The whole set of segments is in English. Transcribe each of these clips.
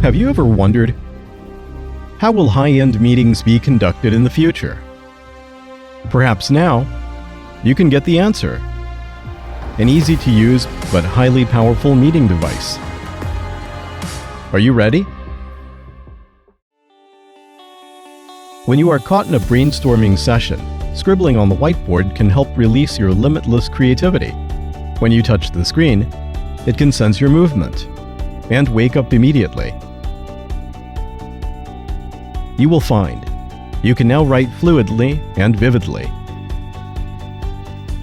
Have you ever wondered, how will high-end meetings be conducted in the future? Perhaps now, you can get the answer. An easy-to-use but highly powerful meeting device. Are you ready? When you are caught in a brainstorming session, scribbling on the whiteboard can help release your limitless creativity. When you touch the screen, it can sense your movement and wake up immediately. You will find you can now write fluidly and vividly.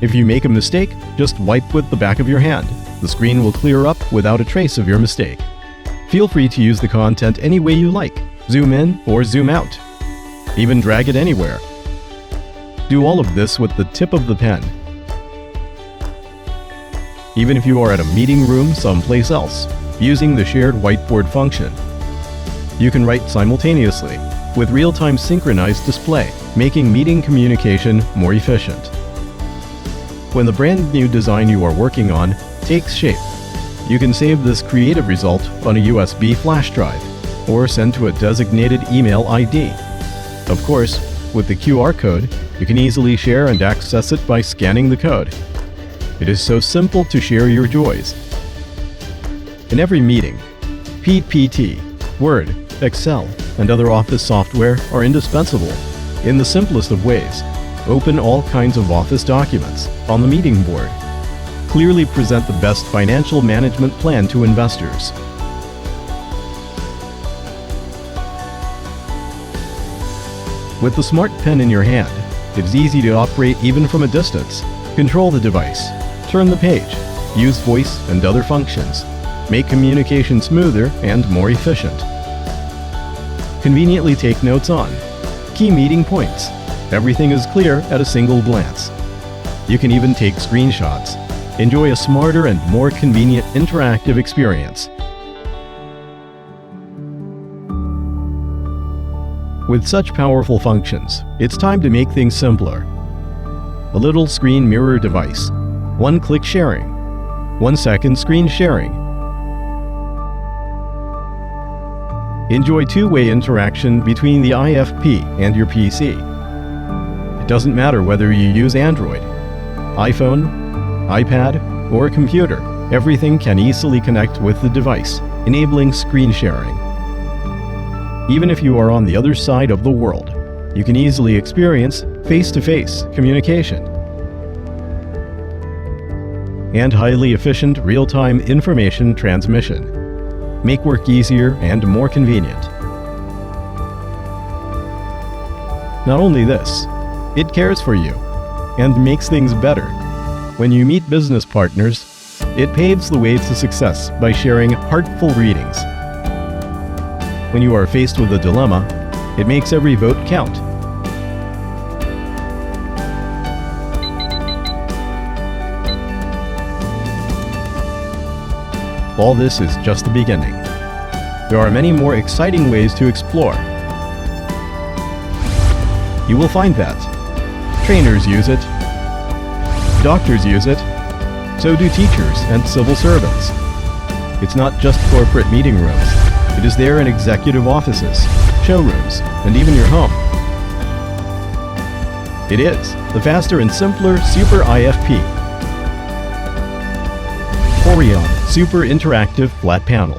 If you make a mistake, just wipe with the back of your hand. The screen will clear up without a trace of your mistake. Feel free to use the content any way you like. Zoom in or zoom out. Even drag it anywhere. Do all of this with the tip of the pen. Even if you are at a meeting room someplace else, using the shared whiteboard function, you can write simultaneously with real-time synchronized display, making meeting communication more efficient. When the brand new design you are working on takes shape, you can save this creative result on a USB flash drive or send to a designated email ID. Of course, with the QR code, you can easily share and access it by scanning the code. It is so simple to share your joys. In every meeting, PPT, Word, Excel, and other office software are indispensable. In the simplest of ways, open all kinds of office documents on the meeting board. Clearly present the best financial management plan to investors. With the smart pen in your hand, it is easy to operate even from a distance. Control the device, turn the page, use voice and other functions, make communication smoother and more efficient. Conveniently take notes on key meeting points. Everything is clear at a single glance. You can even take screenshots. Enjoy a smarter and more convenient interactive experience. With such powerful functions, it's time to make things simpler. A little screen mirror device, one-click sharing, 1-second screen sharing. Enjoy two-way interaction between the IFP and your PC. It doesn't matter whether you use Android, iPhone, iPad, or a computer. Everything can easily connect with the device, enabling screen sharing. Even if you are on the other side of the world, you can easily experience face-to-face communication and highly efficient real-time information transmission. Make work easier and more convenient. Not only this, it cares for you and makes things better. When you meet business partners, it paves the way to success by sharing heartful greetings. When you are faced with a dilemma, it makes every vote count. All this is just the beginning. There are many more exciting ways to explore. You will find that trainers use it, doctors use it, so do teachers and civil servants. It's not just corporate meeting rooms. It is there in executive offices, showrooms, and even your home. It is the faster and simpler Super IFP. Horion Super Interactive Flat Panel.